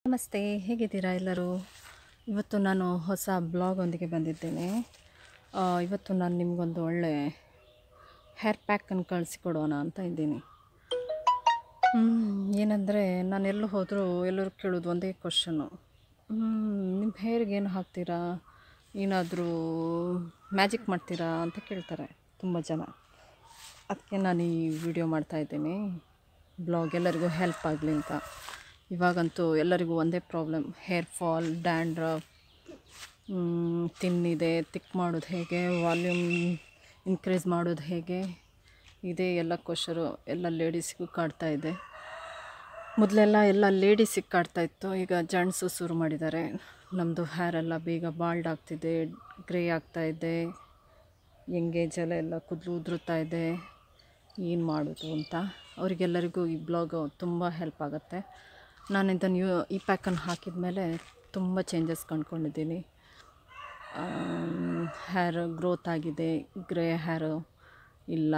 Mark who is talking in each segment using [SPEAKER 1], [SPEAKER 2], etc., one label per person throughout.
[SPEAKER 1] ನಮಸ್ತೆ, ಹೇಗಿದ್ದೀರಾ ಎಲ್ಲರೂ? ಇವತ್ತು ನಾನು ಹೊಸ ಬ್ಲಾಗೊಂದಿಗೆ ಬಂದಿದ್ದೇನೆ. ಇವತ್ತು ನಾನು ನಿಮಗೊಂದು ಒಳ್ಳೆ ಹೇರ್ ಪ್ಯಾಕನ್ನು ಕಳಿಸಿಕೊಡೋಣ ಅಂತ ಇದ್ದೀನಿ. ಏನಂದರೆ ನಾನು ಎಲ್ಲೂ ಹೋದರೂ ಎಲ್ಲರೂ ಕೇಳೋದು ಒಂದೇ ಕ್ವಶನ್ನು, ನಿಮ್ಮ ಹೇರ್ಗೆ ಏನು ಹಾಕ್ತೀರಾ, ಏನಾದರೂ ಮ್ಯಾಜಿಕ್ ಮಾಡ್ತೀರಾ ಅಂತ ಕೇಳ್ತಾರೆ ತುಂಬ ಜನ. ಅದಕ್ಕೆ ನಾನು ಈ ವಿಡಿಯೋ ಮಾಡ್ತಾಯಿದ್ದೀನಿ, ಬ್ಲಾಗ್ ಎಲ್ಲರಿಗೂ ಹೆಲ್ಪ್ ಆಗಲಿ ಅಂತ. ಇವಾಗಂತೂ ಎಲ್ಲರಿಗೂ ಒಂದೇ ಪ್ರಾಬ್ಲಮ್, ಹೇರ್ ಫಾಲ್, ಡ್ಯಾಂಡ್ರಫ್, ತಿನ್ನಿದೆ, ತಿಕ್ ಮಾಡೋದು ಹೇಗೆ, ವಾಲ್ಯೂಮ್ ಇನ್ಕ್ರೀಸ್ ಮಾಡೋದು ಹೇಗೆ, ಇದೇ ಎಲ್ಲ ಕ್ವಶರು ಎಲ್ಲ ಲೇಡೀಸಿಗೂ ಕಾಡ್ತಾ ಇದೆ. ಮೊದಲೆಲ್ಲ ಎಲ್ಲ ಲೇಡೀಸಿಗೆ ಕಾಡ್ತಾಯಿತ್ತು, ಈಗ ಜೆಂಟ್ಸು ಶುರು ಮಾಡಿದ್ದಾರೆ. ನಮ್ಮದು ಹೇರೆಲ್ಲ ಬೇಗ ಬಾಲ್ಡ್ ಆಗ್ತಿದೆ, ಗ್ರೇ ಆಗ್ತಾಯಿದೆ, ಎಂಗೇಜಲ್ಲೆಲ್ಲ ಕೂದಲು ಉದುರುತ್ತಾ ಇದೆ, ಏನು ಮಾಡೋದು ಅಂತ. ಅವರಿಗೆಲ್ಲರಿಗೂ ಈ ಬ್ಲಾಗು ತುಂಬ ಹೆಲ್ಪ್ ಆಗುತ್ತೆ. ನಾನು ಇದನ್ನು ಈ ಪ್ಯಾಕನ್ನು ಹಾಕಿದ ಮೇಲೆ ತುಂಬ ಚೇಂಜಸ್ ಕಂಡುಕೊಂಡಿದ್ದೀನಿ. ಹೇರ್ ಗ್ರೋತ್ ಆಗಿದೆ, ಗ್ರೇ ಹೇರು ಇಲ್ಲ,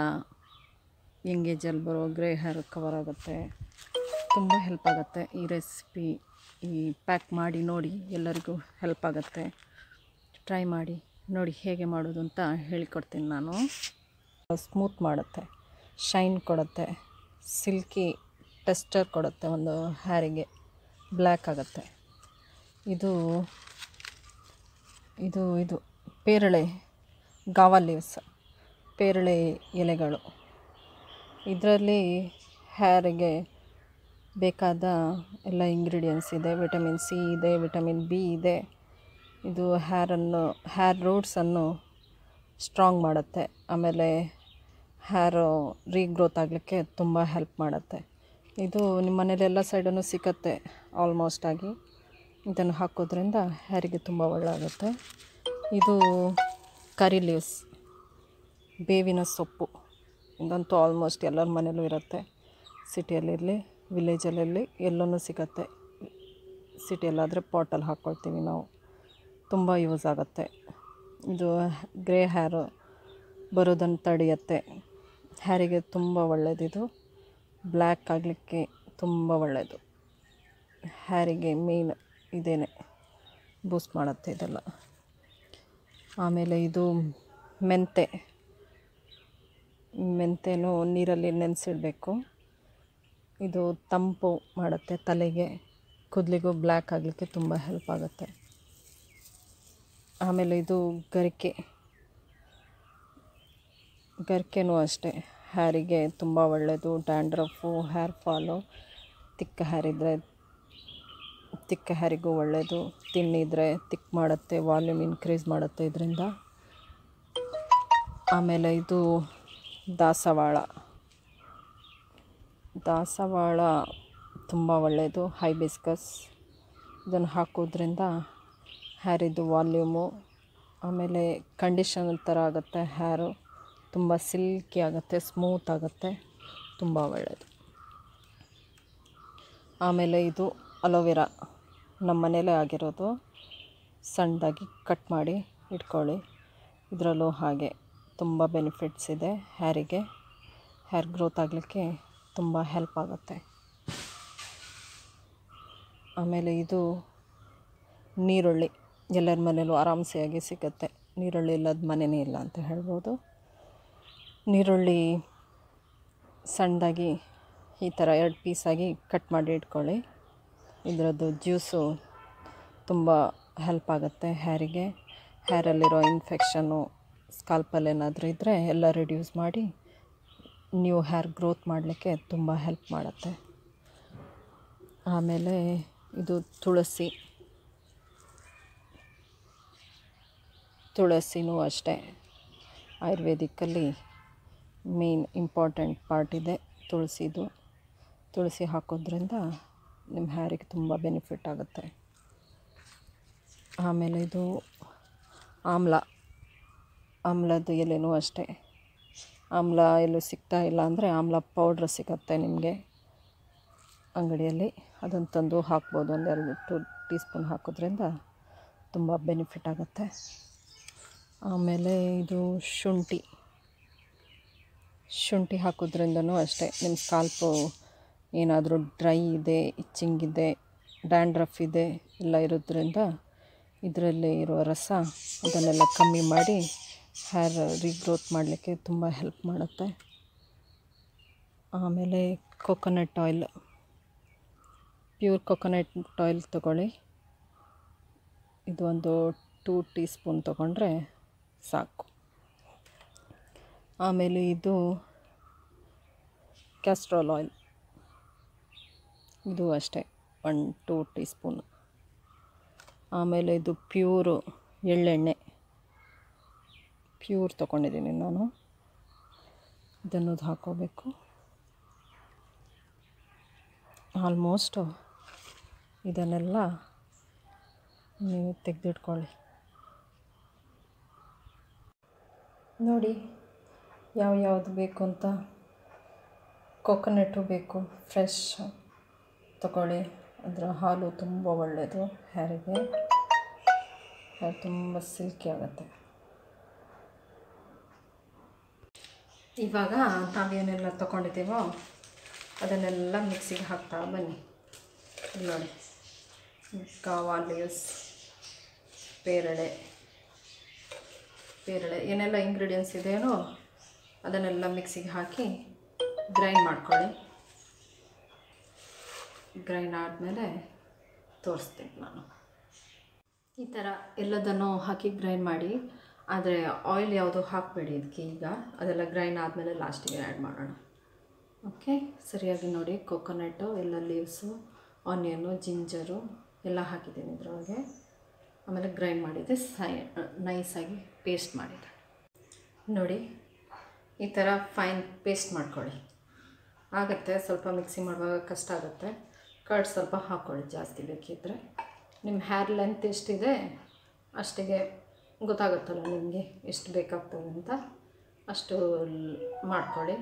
[SPEAKER 1] ಎಂಗೇಜಲ್ಲಿ ಬರೋ ಗ್ರೇ ಹೇರ್ ಕವರ್ ಆಗುತ್ತೆ, ತುಂಬ ಹೆಲ್ಪ್ ಆಗುತ್ತೆ. ಈ ರೆಸಿಪಿ, ಈ ಪ್ಯಾಕ್ ಮಾಡಿ ನೋಡಿ, ಎಲ್ಲರಿಗೂ ಹೆಲ್ಪ್ ಆಗುತ್ತೆ. ಟ್ರೈ ಮಾಡಿ ನೋಡಿ ಹೇಗೆ ಮಾಡೋದು ಅಂತ ಹೇಳಿಕೊಡ್ತೀನಿ ನಾನು. ಸ್ಮೂತ್ ಮಾಡುತ್ತೆ, ಶೈನ್ ಕೊಡುತ್ತೆ, ಸಿಲ್ಕಿ ಟೆಕ್ಸ್ಚರ್ ಕೊಡುತ್ತೆ, ಒಂದು ಹೇರಿಗೆ ಬ್ಲ್ಯಾಕ್ ಆಗುತ್ತೆ. ಇದು ಇದು ಇದು ಪೇರಳೆ, ಗಾವಾ ಲೀವ್ಸ್, ಪೇರಳೆ ಎಲೆಗಳು. ಇದರಲ್ಲಿ ಹೇರಿಗೆ ಬೇಕಾದ ಎಲ್ಲ ಇಂಗ್ರೀಡಿಯೆಂಟ್ಸ್ ಇದೆ. ವಿಟಮಿನ್ ಸಿ ಇದೆ, ವಿಟಮಿನ್ ಬಿ ಇದೆ. ಇದು ಹೇರ್ ರೂಟ್ಸನ್ನು ಸ್ಟ್ರಾಂಗ್ ಮಾಡುತ್ತೆ. ಆಮೇಲೆ ಹೇರು ರೀಗ್ರೋತ್ ಆಗಲಿಕ್ಕೆ ತುಂಬ ಹೆಲ್ಪ್ ಮಾಡುತ್ತೆ. ಇದು ನಿಮ್ಮ ಮನೇಲಿ ಎಲ್ಲ ಸೈಡೂ ಸಿಕ್ಕತ್ತೆ ಆಲ್ಮೋಸ್ಟ್ ಆಗಿ. ಇದನ್ನು ಹಾಕೋದ್ರಿಂದ ಹೇರಿಗೆ ತುಂಬ ಒಳ್ಳೆಯಾಗುತ್ತೆ. ಇದು ಕರಿ ಲೀವ್ಸ್, ಬೇವಿನ ಸೊಪ್ಪು. ಇದಂತೂ ಆಲ್ಮೋಸ್ಟ್ ಎಲ್ಲರ ಮನೇಲೂ ಇರುತ್ತೆ. ಸಿಟಿಯಲ್ಲಿರಲಿ, ವಿಲೇಜಲ್ಲಿರಲಿ, ಎಲ್ಲನೂ ಸಿಗುತ್ತೆ. ಸಿಟಿಯಲ್ಲಾದರೆ ಪಾಟಲ್ಲಿ ಹಾಕ್ಕೊಳ್ತೀವಿ ನಾವು, ತುಂಬ ಯೂಸ್ ಆಗುತ್ತೆ. ಇದು ಗ್ರೇ ಹೇರು ಬರೋದನ್ನು ತಡೆಯುತ್ತೆ, ಹೇರಿಗೆ ತುಂಬ ಒಳ್ಳೆಯದಿದು. ಬ್ಲ್ಯಾಕ್ ಆಗಲಿಕ್ಕೆ ತುಂಬ ಒಳ್ಳೆಯದು. ಹೇರಿಗೆ ಮೇನ್ ಇದೇನೆ ಬೂಸ್ಟ್ ಮಾಡುತ್ತೆ ಇದೆಲ್ಲ. ಆಮೇಲೆ ಇದು ಮೆಂತೆನೂ ನೀರಲ್ಲಿ ನೆನೆಸಿಡಬೇಕು. ಇದು ತಂಪು ಮಾಡುತ್ತೆ ತಲೆಗೆ, ಕೂದಲಿಗೂ ಬ್ಲ್ಯಾಕ್ ಆಗಲಿಕ್ಕೆ ತುಂಬ ಹೆಲ್ಪ್ ಆಗುತ್ತೆ. ಆಮೇಲೆ ಇದು ಗರಿಕೆನೂ ಅಷ್ಟೇ, ಹೇರಿಗೆ ತುಂಬ ಒಳ್ಳೆಯದು. ಡ್ಯಾಂಡ್ರಫು, ಹೇರ್ ಫಾಲು, ತಿಕ್ಕ ಹೇರಿದ್ದರೆ ತಿಕ್ಕ ಹೇರಿಗೂ ಒಳ್ಳೆಯದು. ತಿನ್ನಿದ್ರೆ ತಿಕ್ ಮಾಡುತ್ತೆ, ವಾಲ್ಯೂಮ್ ಇನ್ಕ್ರೀಸ್ ಮಾಡುತ್ತೆ ಇದರಿಂದ. ಆಮೇಲೆ ಇದು ದಾಸವಾಳ ತುಂಬ ಒಳ್ಳೆಯದು. ಹೈಬಿಸ್ಕಸ್, ಇದನ್ನು ಹಾಕೋದ್ರಿಂದ ಹೇರಿದ್ದು ವಾಲ್ಯೂಮು, ಆಮೇಲೆ ಕಂಡೀಷನ್ ಥರ ಆಗುತ್ತೆ. ಹೇರು ತುಂಬ ಸಿಲ್ಕಿ ಆಗುತ್ತೆ, ಸ್ಮೂತ್ ಆಗುತ್ತೆ, ತುಂಬ ಒಳ್ಳೆಯದು. ಆಮೇಲೆ ಇದು ಅಲೋವೆರಾ, ನಮ್ಮ ಮನೇಲೇ ಆಗಿರೋದು. ಸಣ್ಣದಾಗಿ ಕಟ್ ಮಾಡಿ ಇಟ್ಕೊಳ್ಳಿ. ಇದರಲ್ಲೂ ಹಾಗೆ ತುಂಬ ಬೆನಿಫಿಟ್ಸ್ ಇದೆ ಹೇರಿಗೆ. ಹೇರ್ ಗ್ರೋತ್ ಆಗಲಿಕ್ಕೆ ತುಂಬ ಹೆಲ್ಪ್ ಆಗುತ್ತೆ. ಆಮೇಲೆ ಇದು ನೀರುಳ್ಳಿ, ಎಲ್ಲರ ಮನೇಲೂ ಆರಾಮ್ಸೆಯಾಗಿ ಸಿಗುತ್ತೆ. ನೀರುಳ್ಳಿ ಇಲ್ಲದ ಮನೆಯೇ ಇಲ್ಲ ಅಂತ ಹೇಳ್ಬೋದು. ನೀರುಳ್ಳಿ ಸಣ್ಣದಾಗಿ ಈ ಥರ 2 ಪೀಸಾಗಿ ಕಟ್ ಮಾಡಿ ಇಟ್ಕೊಳ್ಳಿ. ಇದರದ್ದು ಜ್ಯೂಸು ತುಂಬ ಹೆಲ್ಪ್ ಆಗುತ್ತೆ ಹೇರಿಗೆ. ಹೇರಲ್ಲಿರೋ ಇನ್ಫೆಕ್ಷನ್ನು, ಸ್ಕಾಲ್ಪಲ್ಲಿ ಏನಾದರೂ ಇದ್ದರೆ ಎಲ್ಲ ರಿಡ್ಯೂಸ್ ಮಾಡಿ ನ್ಯೂ ಹೇರ್ ಗ್ರೋತ್ ಮಾಡಲಿಕ್ಕೆ ತುಂಬ ಹೆಲ್ಪ್ ಮಾಡುತ್ತೆ. ಆಮೇಲೆ ಇದು ತುಳಸಿನೂ ಅಷ್ಟೇ, ಆಯುರ್ವೇದಿಕ್ಕಲ್ಲಿ ಮೇನ್ ಇಂಪಾರ್ಟೆಂಟ್ ಪಾರ್ಟ್ ಇದೆ ತುಳಸಿದು. ತುಳಸಿ ಹಾಕೋದ್ರಿಂದ ನಿಮ್ಮ ಹೇರಿಗೆ ತುಂಬ ಬೆನಿಫಿಟ್ ಆಗುತ್ತೆ. ಆಮೇಲೆ ಇದು ಆಮ್ಲದ ಎಲೆನೂ ಅಷ್ಟೇ. ಆಮ್ಲ ಎಲ್ಲೂ ಸಿಗ್ತಾ ಇಲ್ಲ ಅಂದರೆ ಆಮ್ಲ ಪೌಡ್ರ್ ಸಿಗುತ್ತೆ ನಿಮಗೆ ಅಂಗಡಿಯಲ್ಲಿ, ಅದನ್ನು ತಂದು ಹಾಕ್ಬೋದು. 1-2 ಟೀ ಸ್ಪೂನ್ ಹಾಕೋದ್ರಿಂದ ತುಂಬ ಬೆನಿಫಿಟ್ ಆಗುತ್ತೆ. ಆಮೇಲೆ ಇದು ಶುಂಠಿ ಹಾಕೋದ್ರಿಂದನೂ ಅಷ್ಟೇ, ನಿಮ್ಮ ಸ್ಕಾಲ್ಪು ಏನಾದರೂ ಡ್ರೈ ಇದೆ, ಇಚ್ಚಿಂಗ್ ಇದೆ, ಡ್ಯಾಂಡ್ರಫ್ ಇದೆ ಎಲ್ಲ ಇರೋದ್ರಿಂದ ಇದರಲ್ಲಿ ಇರೋ ರಸ ಅದನ್ನೆಲ್ಲ ಕಮ್ಮಿ ಮಾಡಿ ಹೇರ್ ರೀಗ್ರೋತ್ ಮಾಡಲಿಕ್ಕೆ ತುಂಬ ಹೆಲ್ಪ್ ಮಾಡುತ್ತೆ. ಆಮೇಲೆ coconut oil, pure coconut oil ತೊಗೊಳ್ಳಿ. ಇದು ಒಂದು 2 ಟೀ ಸ್ಪೂನ್ ತೊಗೊಂಡ್ರೆ ಸಾಕು. ಆಮೇಲೆ ಇದು ಕ್ಯಾಸ್ಟ್ರಾಲ್ ಆಯಿಲ್, ಇದು ಅಷ್ಟೇ 1-2 ಟೀ ಸ್ಪೂನು. ಆಮೇಲೆ ಇದು ಪ್ಯೂರು ಎಳ್ಳೆಣ್ಣೆ, ಪ್ಯೂರ್ ತೊಗೊಂಡಿದ್ದೀನಿ ನಾನು, ಇದನ್ನು ಹಾಕ್ಕೋಬೇಕು. ಆಲ್ಮೋಸ್ಟು ಇದನ್ನೆಲ್ಲ ನೀವು ತೆಗೆದಿಟ್ಕೊಳ್ಳಿ. ನೋಡಿ ಯಾವುದು ಬೇಕು ಅಂತ. ಕೊಕೊನಟ್ಟು ಬೇಕು, ಫ್ರೆಶ್ ತಗೊಳ್ಳಿ. ಅದರ ಹಾಲು ತುಂಬ ಒಳ್ಳೆಯದು ಹೇರಿಗೆ, ಹೇರ್ ತುಂಬ ಸಿಲ್ಕಿ ಆಗುತ್ತೆ. ಇವಾಗ ನಾವೇನೆಲ್ಲ ತೊಗೊಂಡಿದ್ದೀವೋ ಅದನ್ನೆಲ್ಲ ಮಿಕ್ಸಿಗೆ ಹಾಕ್ತಾ ಬನ್ನಿ. ನೋಡಿ, ಕಾವಾ ಲೀವ್ಸ್, ಪೇರಳೆ ಏನೆಲ್ಲ ಇಂಗ್ರೀಡಿಯೆಂಟ್ಸ್ ಇದೆಯೋ ಅದನ್ನೆಲ್ಲ ಮಿಕ್ಸಿಗೆ ಹಾಕಿ ಗ್ರೈಂಡ್ ಮಾಡ್ಕೊಳ್ಳಿ. ಗ್ರೈಂಡ್ ಆದಮೇಲೆ ತೋರಿಸ್ತೀನಿ ನಾನು. ಈ ಥರ ಎಲ್ಲದನ್ನು ಹಾಕಿ ಗ್ರೈಂಡ್ ಮಾಡಿ. ಆದರೆ ಆಯಿಲ್ ಯಾವುದು ಹಾಕಬೇಡಿ ಇದಕ್ಕೆ ಈಗ, ಅದೆಲ್ಲ ಗ್ರೈಂಡ್ ಆದಮೇಲೆ ಲಾಸ್ಟಿಗೆ ಆ್ಯಡ್ ಮಾಡೋಣ. ಓಕೆ, ಸರಿಯಾಗಿ ನೋಡಿ. ಕೊಕೊನಟ್ಟು ಎಲ್ಲ ಲೀವ್ಸು, ಆನಿಯನ್ನು, ಜಿಂಜರು ಎಲ್ಲ ಹಾಕಿದ್ದೀನಿ ಇದರೊಳಗೆ. ಆಮೇಲೆ ಗ್ರೈಂಡ್ ಮಾಡಿದ್ದೆ, ನೈಸಾಗಿ ಪೇಸ್ಟ್ ಮಾಡಿದೆ. ನೋಡಿ, ಈ ಥರ ಫೈನ್ ಪೇಸ್ಟ್ ಮಾಡ್ಕೊಳ್ಳಿ. ಆಗುತ್ತೆ, ಸ್ವಲ್ಪ ಮಿಕ್ಸಿ ಮಾಡುವಾಗ ಕಷ್ಟ ಆಗುತ್ತೆ. ಕರ್ಡ್ ಸ್ವಲ್ಪ ಹಾಕ್ಕೊಳ್ಳಿ ಜಾಸ್ತಿ ಬೇಕಿದ್ದರೆ. ನಿಮ್ಮ ಹೇರ್ ಲೆಂತ್ ಎಷ್ಟಿದೆ ಅಷ್ಟಿಗೆ ಗೊತ್ತಾಗುತ್ತಲ್ಲ ನಿಮಗೆ ಎಷ್ಟು ಬೇಕಾಗ್ತದೆ ಅಂತ, ಅಷ್ಟು ಮಾಡ್ಕೊಳ್ಳಿ.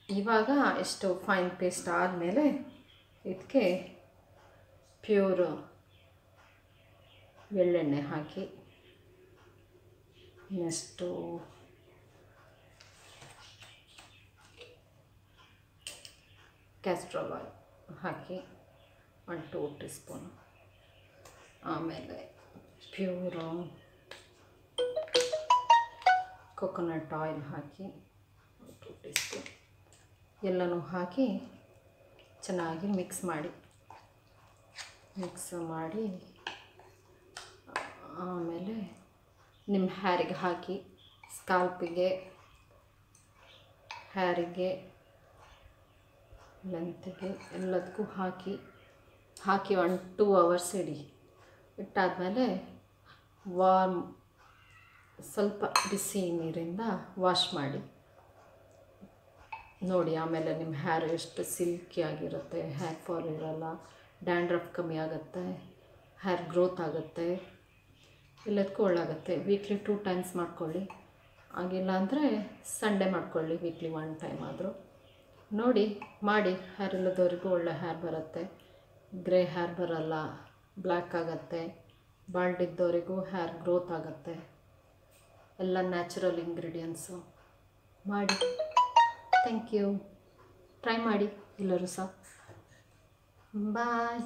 [SPEAKER 1] ಇವಾಗ ಎಷ್ಟು ಫೈನ್ ಪೇಸ್ಟ್ ಆದಮೇಲೆ ಇದಕ್ಕೆ ಪ್ಯೂರ್ ಎಳ್ಳೆಣ್ಣೆ ಹಾಕಿ, ನೆಕ್ಸ್ಟು ಕ್ಯಾಸ್ಟ್ರಾಲ್ ಆಯಿಲ್ ಹಾಕಿ 1-2 ಟೀ ಸ್ಪೂನು. ಆಮೇಲೆ ಪ್ಯೂರು ಕೊಕೊನಟ್ ಆಯಿಲ್ ಹಾಕಿ 2 ಟೀ ಸ್ಪೂನ್ ಎಲ್ಲನೂ ಹಾಕಿ ಚೆನ್ನಾಗಿ ಮಿಕ್ಸ್ ಮಾಡಿ ಆಮೇಲೆ ನಿಮ್ಮ ಹೇರಿಗೆ ಹಾಕಿ, ಸ್ಕಾಲ್ಪಿಗೆ, ಹೇರಿಗೆ, ಲೆಂತಿಗೆ ಎಲ್ಲದಕ್ಕೂ ಹಾಕಿ 1-2 ಅವರ್ಸ್ ಇಟ್ಟಾದಮೇಲೆ ಸ್ವಲ್ಪ ಬಿಸಿ ನೀರಿಂದ ವಾಶ್ ಮಾಡಿ ನೋಡಿ. ಆಮೇಲೆ ನಿಮ್ಮ ಹೇರ್ ಎಷ್ಟು ಸಿಲ್ಕಿ ಆಗಿರುತ್ತೆ, ಹೇರ್ ಫಾಲ್ ಇರೋಲ್ಲ, ಡ್ಯಾಂಡ್ರಫ್ ಕಮ್ಮಿ ಆಗುತ್ತೆ, ಹೇರ್ ಗ್ರೋತ್ ಆಗುತ್ತೆ, ಎಲ್ಲದಕ್ಕೂ ಒಳ್ಳಾಗುತ್ತೆ. ವೀಕ್ಲಿ 2 ಟೈಮ್ಸ್ ಮಾಡ್ಕೊಳ್ಳಿ. ಆಗಿಲ್ಲ ಅಂದರೆ ಸಂಡೇ ಮಾಡ್ಕೊಳ್ಳಿ, ವೀಕ್ಲಿ 1 ಟೈಮ್ ಆದರೂ ನೋಡಿ ಮಾಡಿ. ಹೇರ್ ಇಲ್ಲದವರಿಗೂ ಒಳ್ಳೆ ಹೇರ್ ಬರುತ್ತೆ, ಗ್ರೇ ಹೇರ್ ಬರಲ್ಲ, ಬ್ಲ್ಯಾಕ್ ಆಗುತ್ತೆ. ಬಾಲ್ಡ್ ಇದ್ದವರಿಗೂ ಹೇರ್ ಗ್ರೋತ್ ಆಗುತ್ತೆ. ಎಲ್ಲ ನ್ಯಾಚುರಲ್ ಇಂಗ್ರೀಡಿಯೆಂಟ್ಸು ಮಾಡಿ. Thank you. ಟ್ರೈ ಮಾಡಿ ಎಲ್ಲರೂ ಸಹ. ಬಾಯ್.